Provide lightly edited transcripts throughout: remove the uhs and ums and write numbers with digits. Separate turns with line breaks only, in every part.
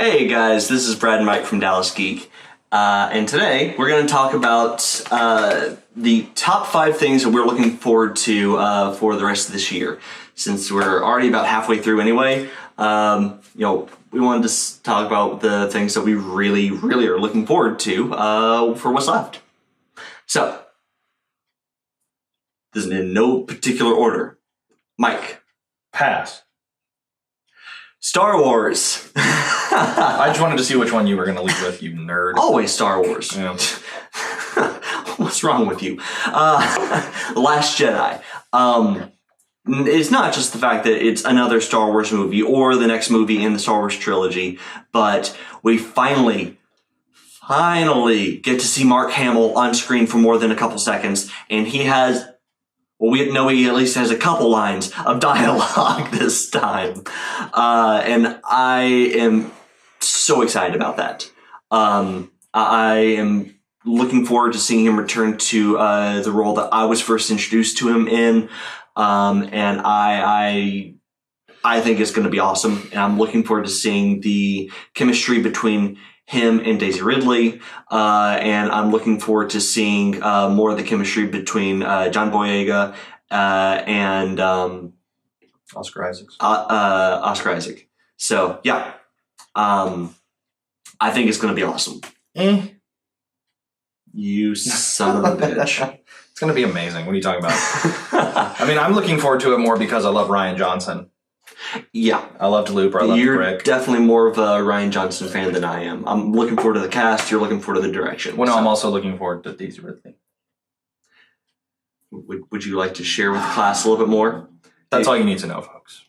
Hey guys, this is Brad and Mike from Dallas Geek, and today we're going to talk about the top 5 things that we're looking forward to for the rest of this year. Since we're already about halfway through anyway, we wanted to talk about the things that we really are looking forward to for what's left. So, this is in no particular order. Mike.
Pass.
Star Wars.
I just wanted to see which one you were going to lead with, you nerd.
Always Star Wars.
Yeah.
What's wrong with you? Last Jedi. It's not just the fact that it's another Star Wars movie or the next movie in the Star Wars trilogy, but we finally get to see Mark Hamill on screen for more than a couple seconds, and he has... Well, we know he at least has a couple lines of dialogue this time. And I am so excited about that. I am looking forward to seeing him return to the role that I was first introduced to him in. And I think it's going to be awesome. And I'm looking forward to seeing the chemistry between him and Daisy Ridley, and I'm looking forward to seeing more of the chemistry between John Boyega and
Oscar
Isaac. So yeah, I think it's going to be awesome. You son of a bitch!
It's going to be amazing. What are you talking about? I mean, I'm looking forward to it more because I love Rian Johnson.
Yeah.
I loved Looper. I loved
You're
Brick.
Definitely more of a Rian Johnson fan than I am. I'm looking forward to the cast. You're looking forward to the direction.
Well, no, I'm also looking forward to Daisy Ridley.
Would you like to share with the class a little bit more?
That's all you need to know, folks.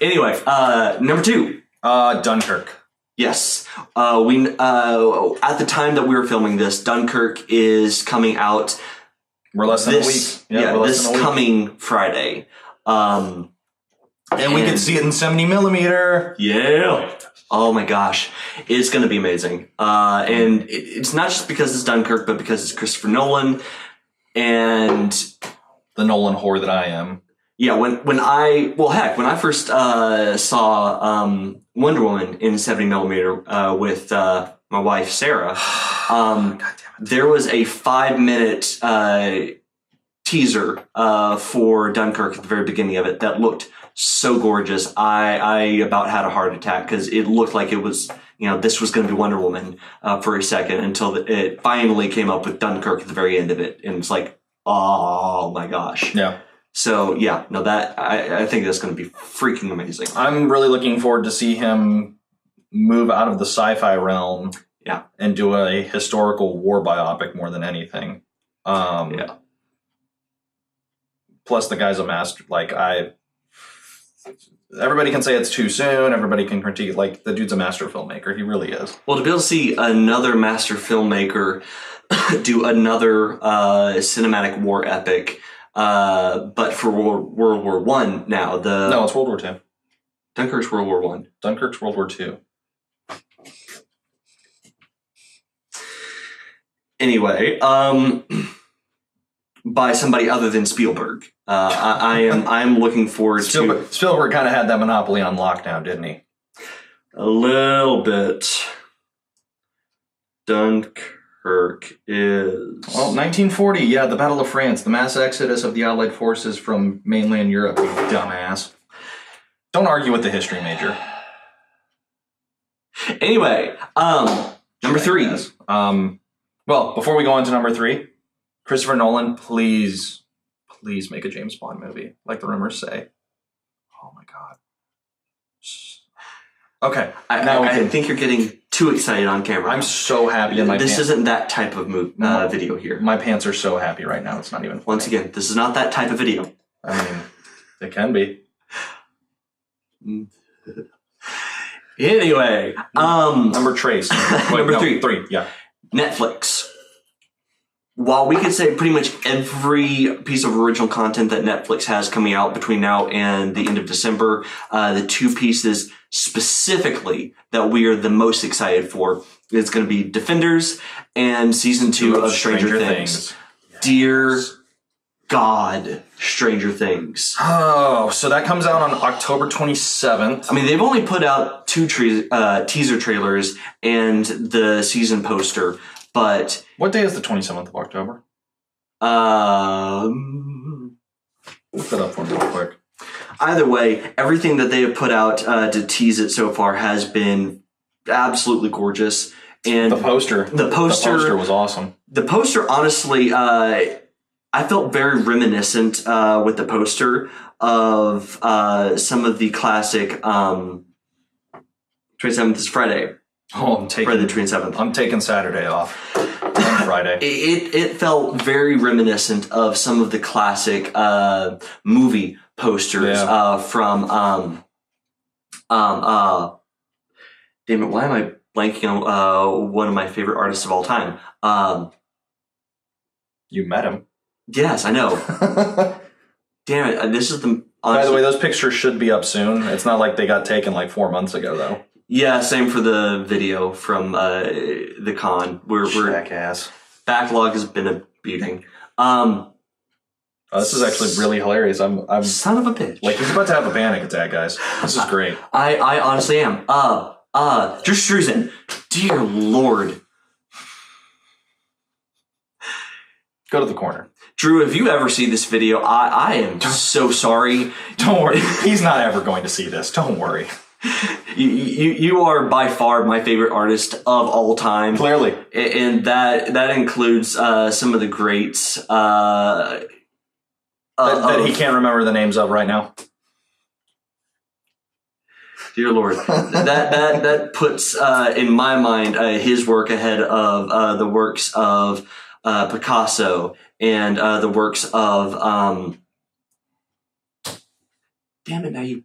Anyway, number 2.
Dunkirk.
Yes. We at the time that we were filming this, Dunkirk is coming out.
We're less than a week.
This coming Friday.
And we can see it in 70mm.
Yeah. Oh my gosh. It's going to be amazing. And it's not just because it's Dunkirk, but because it's Christopher Nolan. And
the Nolan whore that I am.
Yeah, when I first saw Wonder Woman in 70mm with my wife, Sarah, there was a 5-minute teaser for Dunkirk at the very beginning of it that looked so gorgeous. I about had a heart attack because it looked like it was, this was going to be Wonder Woman for a second until it finally came up with Dunkirk at the very end of it. And it's like, oh my gosh.
Yeah.
So yeah, no, that I think that's going to be freaking amazing.
I'm really looking forward to see him move out of the sci-fi realm, and do a historical war biopic more than anything.
Yeah.
Plus, the guy's a master. Everybody can say it's too soon. Everybody can critique. The dude's a master filmmaker. He really is.
Well, to be able to see another master filmmaker do another cinematic war epic. But for World War I now.
No, it's World War II.
Dunkirk's World War I.
Dunkirk's World War II.
Anyway, by somebody other than Spielberg. I'm looking forward to...
Spielberg kind of had that monopoly on lockdown, didn't he?
A little bit. Dunkirk is...
Well, 1940, yeah, the Battle of France, the mass exodus of the Allied forces from mainland Europe, you dumbass. Don't argue with the history major.
Anyway, number 3.
Well, before we go on to number 3, Christopher Nolan, please make a James Bond movie, like the rumors say. Oh my God. Okay,
I think you're getting too excited on camera.
I'm so happy in my pants.
This isn't that type of video here.
My pants are so happy right now. It's not even funny.
Once again, this is not that type of video.
I mean, it can be.
Anyway,
number trace.
Number 3.
Yeah.
Netflix. While we could say pretty much every piece of original content that Netflix has coming out between now and the end of December, the 2 pieces specifically that we are the most excited for is going to be Defenders and season 2 of Stranger Things.
Yes.
Dear God, Stranger Things.
Oh, so that comes out on October 27th.
I mean, they've only put out 2 teaser trailers and the season poster, but...
What day is the 27th of October? Look that up for me real quick.
Either way, everything that they have put out to tease it so far has been absolutely gorgeous. And
The poster was awesome.
The poster, honestly, I felt very reminiscent with the poster of some of the classic 27th is Friday.
Oh,
Friday the 27th.
I'm taking Saturday off on Friday.
It felt very reminiscent of some of the classic movie posters from damn it, why am I blanking on one of my favorite artists of all time?
You met him.
Yes, I know. Damn it, this is the...
By the way, those pictures should be up soon. It's not like they got taken like 4 months ago, though.
Yeah, same for the video from the con.
Jackass.
Backlog has been a beating.
This is actually really hilarious. I'm
son of a bitch.
Like, he's about to have a panic attack, guys. This is great.
I honestly am. Just Struzen. Dear Lord.
Go to the corner.
Drew, if you ever see this video, I am so sorry.
Don't worry. He's not ever going to see this. Don't worry.
You are by far my favorite artist of all time.
Clearly.
And that includes some of the greats.
That he can't remember the names of right now.
Dear Lord. that puts, in my mind, his work ahead of the works of Picasso and the works of... damn it, now you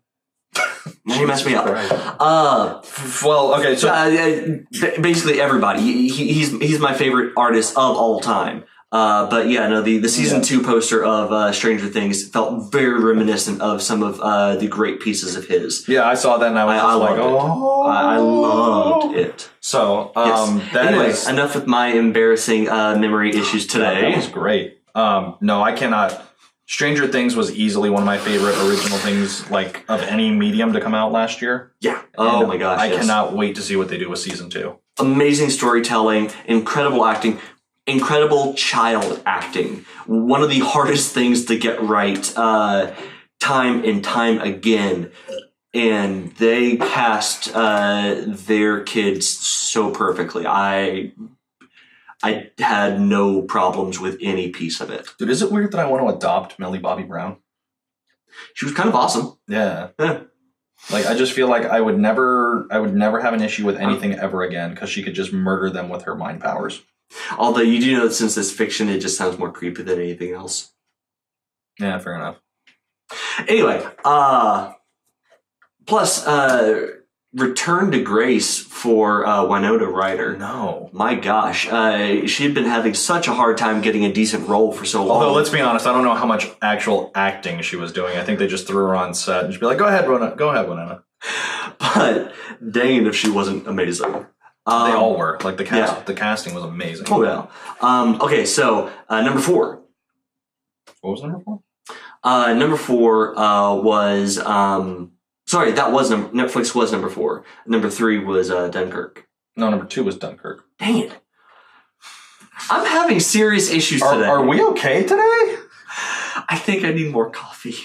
messed me up.
Well, okay, so...
basically everybody. He's my favorite artist of all time. But yeah, no, the season 2 poster of Stranger Things felt very reminiscent of some of the great pieces of his.
Yeah, I saw that and I was just like, oh.
I loved it.
So,
yes. Anyway, enough with my embarrassing memory issues today.
That was great. No, I cannot. Stranger Things was easily one of my favorite original things, like, of any medium to come out last year.
Yeah. Oh my gosh.
I cannot wait to see what they do with season 2.
Amazing storytelling, incredible acting. Incredible child acting. One of the hardest things to get right time and time again. And they cast their kids so perfectly. I had no problems with any piece of it.
Dude, is it weird that I want to adopt Millie Bobby Brown?
She was kind of awesome.
Yeah. Like, I just feel like I would never have an issue with anything ever again because she could just murder them with her mind powers.
Although you do know that since it's fiction, it just sounds more creepy than anything else.
Yeah, fair enough.
Anyway, plus, return to grace for Winona Ryder.
No.
My gosh. She had been having such a hard time getting a decent role for so long.
Although, let's be honest, I don't know how much actual acting she was doing. I think they just threw her on set and she'd be like, go ahead, Winona.
But dang it if she wasn't amazing.
They all were. Like, the casting was amazing.
Oh, yeah. Okay, so number 4.
What was number 4?
Number 4 was... sorry, that was... Netflix was number 4. Number 3 was Dunkirk.
No, number 2 was Dunkirk.
Dang it. I'm having serious issues today.
Are we okay today?
I think I need more coffee.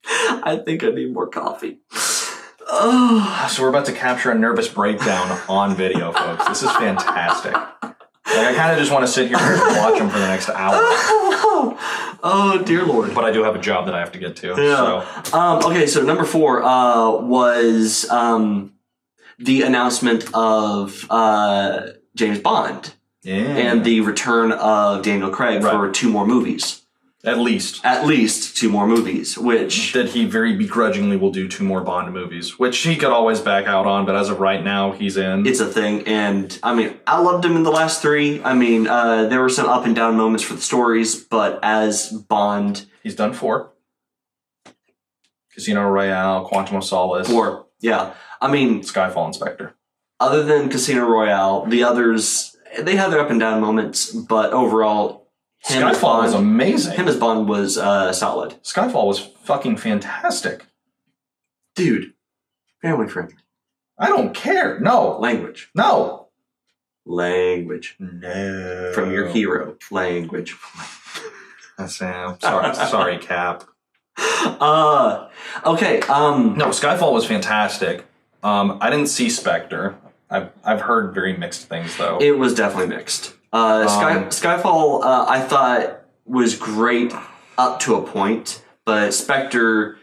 I think I need more coffee. Oh.
So we're about to capture a nervous breakdown on video, folks. This is fantastic. Like, I kind of just want to sit here and watch them for the next hour.
Oh, dear Lord.
But I do have a job that I have to get to.
Yeah. So. Okay, so number 4 was the announcement of James Bond.
Yeah.
And the return of Daniel Craig for 2 more movies.
At least
2 more movies, which...
That he very begrudgingly will do 2 more Bond movies, which he could always back out on, but as of right now, he's in.
It's a thing, and, I mean, I loved him in the last 3. I mean, there were some up and down moments for the stories, but as Bond...
He's done 4. Casino Royale, Quantum of Solace.
4, yeah. I mean...
Skyfall Inspector.
Other than Casino Royale, the others, they have their up and down moments, but overall...
Skyfall was amazing.
Him as Bond was solid.
Skyfall was fucking fantastic.
Dude, family friendly.
I don't care. No.
Language.
No.
Language.
No.
From your hero. Language.
Sam. Sorry, Cap.
Okay.
No, Skyfall was fantastic. I didn't see Spectre. I've heard very mixed things though.
It was definitely mixed. Skyfall, I thought was great up to a point, but Spectre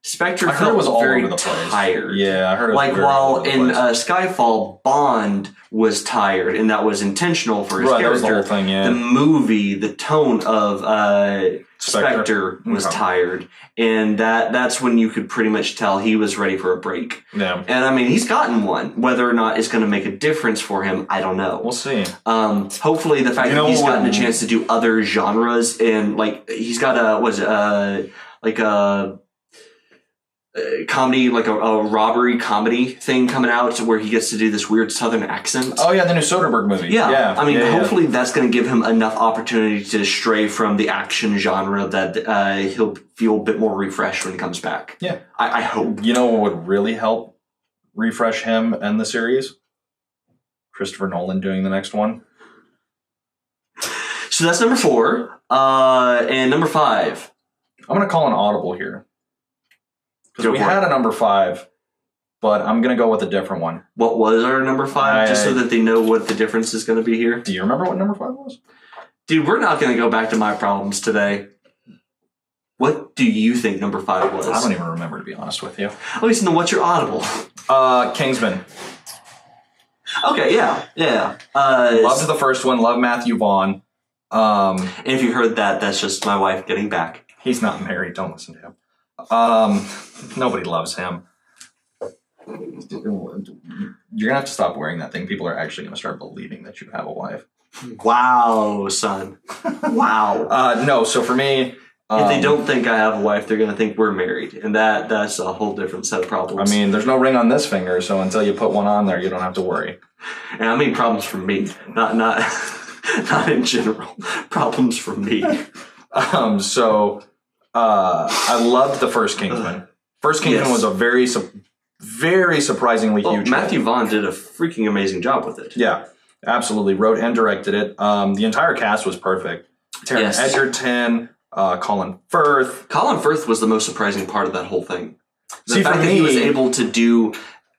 felt
was all
very
over the place.
tired.
Yeah, I heard it was
like
very
while
all over the
in
place.
Skyfall, Bond was tired, and that was intentional for his character.
That was the whole thing, yeah.
The movie, the tone of Spectre was
Okay.
tired, and that's when you could pretty much tell he was ready for a break.
Yeah.
And I mean, he's gotten one. Whether or not it's going to make a difference for him, I don't know.
We'll see.
Hopefully, the fact that he's gotten a chance to do other genres, and like he's got a comedy, like a robbery comedy thing coming out where he gets to do this weird Southern accent.
Oh yeah, the new Soderbergh movie.
Yeah. I mean, hopefully that's going to give him enough opportunity to stray from the action genre that he'll feel a bit more refreshed when he comes back.
Yeah.
I hope.
You know what would really help refresh him and the series? Christopher Nolan doing the next one.
So that's number 4. And number 5.
I'm going to call an audible here. Because we had a number 5, but I'm going to go with a different one.
What was our number 5? Just so that they know what the difference is going to be here.
Do you remember what number 5 was?
Dude, we're not going to go back to my problems today. What do you think number 5 was?
I don't even remember, to be honest with you.
At least know what's your audible.
Kingsman.
Okay, yeah.
Loved the first one. Love Matthew Vaughn.
And if you heard that, that's just my wife getting back.
He's not married. Don't listen to him. Nobody loves him. You're gonna have to stop wearing that thing. People are actually gonna start believing that you have a wife.
Wow, son. Wow.
No, so for me,
if they don't think I have a wife, they're gonna think we're married, and that's a whole different set of problems.
I mean, there's no ring on this finger, so until you put one on there, you don't have to worry.
And I mean problems for me, not not in general. Problems for me.
I loved the first Kingsman. First Kingsman was a very surprisingly huge
Matthew
hit.
Vaughn did a freaking amazing job with it.
Yeah, absolutely. Wrote and directed it. The entire cast was perfect. Taron Egerton, Colin Firth.
Colin Firth was the most surprising part of that whole thing. The
fact
that he was able to do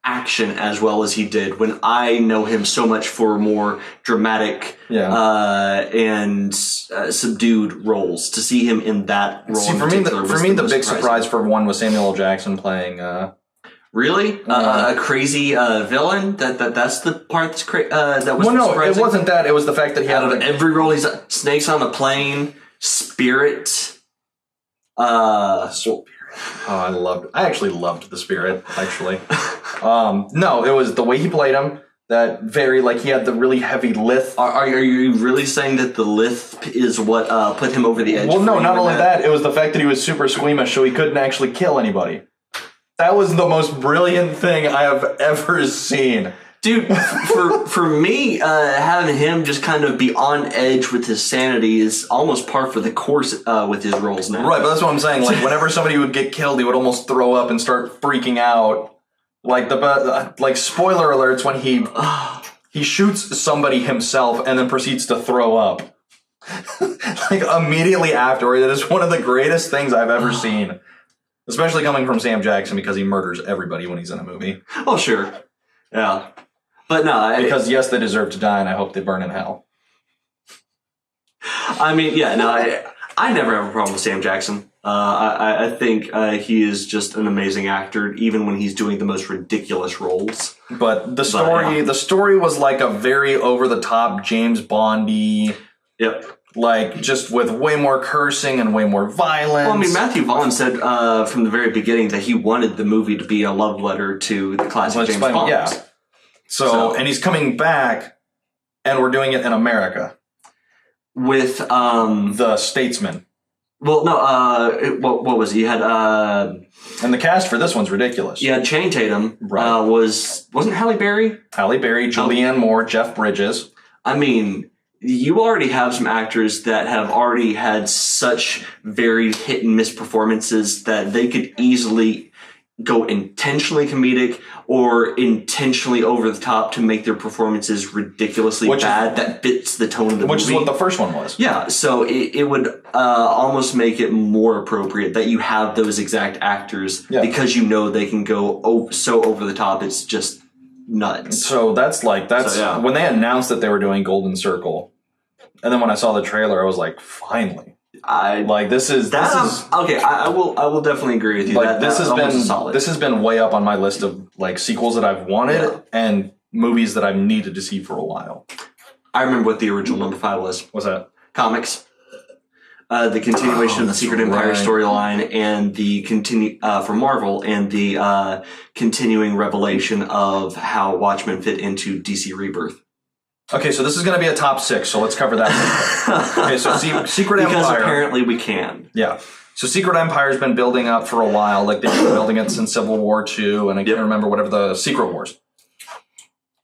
action as well as he did, when I know him so much for more dramatic and subdued roles, to see him in that role.
See, for me, the big surprise for one was Samuel L. Jackson playing.
Really, a crazy villain. That's the part that's that was.
Well, no,
surprising.
it wasn't that. It was the fact that he had
out of every role. He's Snakes on a Plane, Spirit.
I actually loved the Spirit. Actually, no, it was the way he played him. That very he had the really heavy lisp.
Are you really saying that the lisp is what put him over the edge?
Well, no, not only that. It was the fact that he was super squeamish, so he couldn't actually kill anybody. That was the most brilliant thing I have ever seen.
Dude, for me, having him just kind of be on edge with his sanity is almost par for the course with his roles now.
Right, but that's what I'm saying. Like, whenever somebody would get killed, he would almost throw up and start freaking out. Like, spoiler alerts, when he shoots somebody himself and then proceeds to throw up. Immediately afterward. That is one of the greatest things I've ever seen. Especially coming from Sam Jackson, because he murders everybody when he's in a movie.
Oh, sure. Yeah. But no.
Because, yes, they deserve to die, and I hope they burn in hell.
I mean, yeah, no, I never have a problem with Sam Jackson. I think he is just an amazing actor, even when he's doing the most ridiculous roles.
But the story was like a very over-the-top James Bond-y.
Yep.
Just with way more cursing and way more violence.
Well, I mean, Matthew Vaughn said from the very beginning that he wanted the movie to be a love letter to the classic James Bond.
Yeah. So, and he's coming back, and we're doing it in America.
With
The Statesman.
Well, no, what was he? You had
and the cast for this one's ridiculous.
You had Channing Tatum.
Right.
Wasn't Halle Berry?
Halle Berry, Julianne Moore, Jeff Bridges.
I mean, you already have some actors that have already had such varied hit and miss performances that they could easily go intentionally comedic or intentionally over the top to make their performances ridiculously bad that fits the tone of the movie.
Which is what the first one was.
Yeah, so it would almost make it more appropriate that you have those exact actors because you know they can go so over the top, it's just nuts.
So that's when they announced that they were doing Golden Circle, and then when I saw the trailer, I was like, finally. This is
okay. I will definitely agree with you.
Like, this has been way up on my list of like sequels that I've wanted and movies that I've needed to see for a while.
I remember what the original number 5 was.
What's that?
Comics. The continuation of the Secret Empire storyline and the for Marvel and the continuing revelation of how Watchmen fit into DC Rebirth.
Okay, so this is going to be a top 6, so let's cover that. Okay, so Secret Empire.
Because apparently we can.
Yeah. So Secret Empire's been building up for a while. Like, they've been building it since Civil War II, and I can't remember whatever the Secret Wars.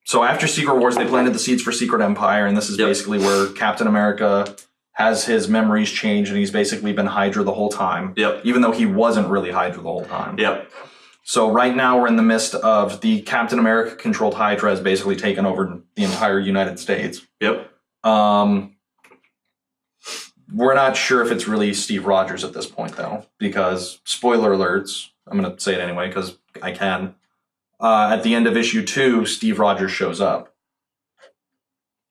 So after Secret Wars, they planted the seeds for Secret Empire, and this is basically where Captain America has his memories changed, and he's basically been Hydra the whole time.
Yep.
Even though he wasn't really Hydra the whole time.
Yep.
So right now we're in the midst of the Captain America-controlled Hydra has basically taken over the entire United States.
Yep.
We're not sure if it's really Steve Rogers at this point, though, because, spoiler alerts, I'm going to say it anyway because I can. At the end of issue 2, Steve Rogers shows up.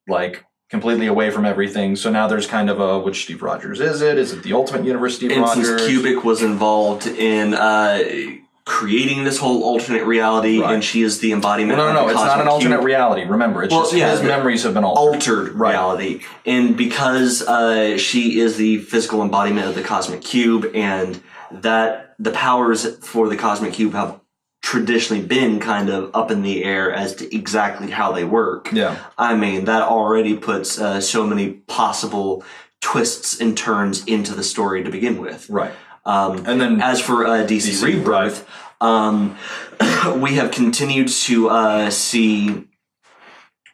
Like, completely away from everything. So now there's kind of a, which Steve Rogers is it? Is it the Ultimate Universe Steve Rogers?
Since Kubrick was involved in creating this whole alternate reality, and she is the embodiment of the
it's not an alternate reality. Remember, it's just his memories have been altered reality. And because she is the physical embodiment of the cosmic cube, and that the powers for the cosmic cube have traditionally been kind of up in the air as to exactly how they work. Yeah.
I mean, that already puts so many possible twists and turns into the story to begin with.
Right.
And then, as for DC Rebirth, we have continued to see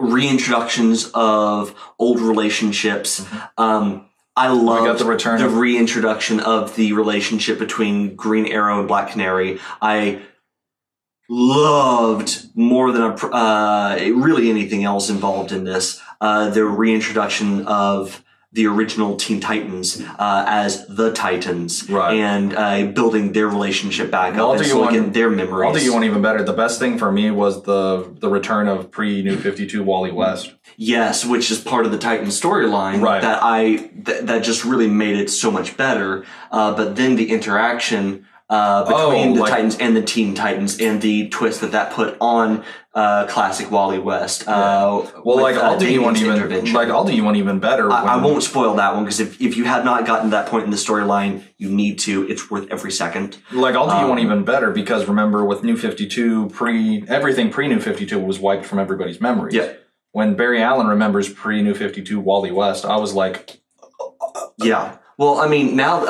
reintroductions of old relationships. I love the reintroduction of the relationship between Green Arrow and Black Canary. I loved more than really anything else involved in this the reintroduction of the original Teen Titans as the Titans, and building their relationship back up and so getting their memories.
I'll do you one even better. The best thing for me was the return of pre-New 52 Wally West.
Yes, which is part of the Titans storyline that just really made it so much better. But then the interaction between the Titans and the Teen Titans and the twist that put on classic Wally West.
I'll do you one even better.
I won't spoil that one because if you have not gotten to that point in the storyline, you need to. It's worth every second.
I'll do you one even better because remember with New 52 everything pre-New 52 was wiped from everybody's memories.
Yeah.
When Barry Allen remembers pre-New 52 Wally West, I was like,
yeah. Well, I mean, now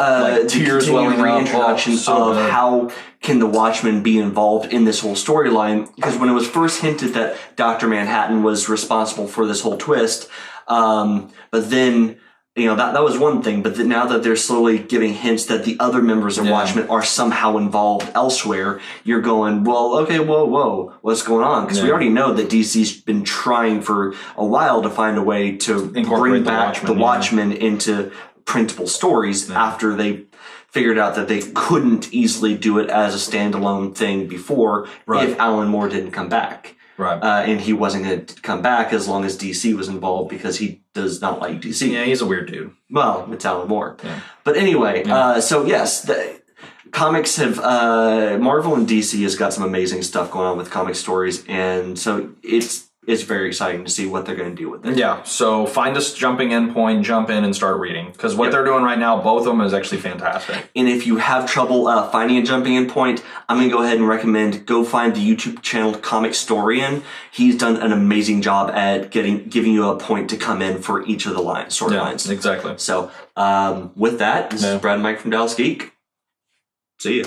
tears welling
reintroduction of how can the Watchmen be involved in this whole storyline? Because when it was first hinted that Dr. Manhattan was responsible for this whole twist, but then that was one thing. But now that they're slowly giving hints that the other members of Watchmen are somehow involved elsewhere, you're going, well, okay, whoa, what's going on? Because we already know that DC's been trying for a while to find a way to bring back the Watchmen into printable stories after they figured out that they couldn't easily do it as a standalone thing before if Alan Moore didn't come back.
Right.
And he wasn't going to come back as long as DC was involved because he does not like DC.
Yeah, he's a weird dude.
Well, it's Alan Moore. Yeah. But anyway, so yes, the comics have, Marvel and DC has got some amazing stuff going on with comic stories, and so it's very exciting to see what they're going to do with it.
Yeah, so find a jumping in point, jump in and start reading. Because what they're doing right now, both of them, is actually fantastic.
And if you have trouble finding a jumping in point, I'm going to go ahead and recommend go find the YouTube channel Comic Storian. He's done an amazing job at giving you a point to come in for each of the storylines.
Yeah, exactly.
So with that, this is Brad and Mike from Dallas Geek. See ya.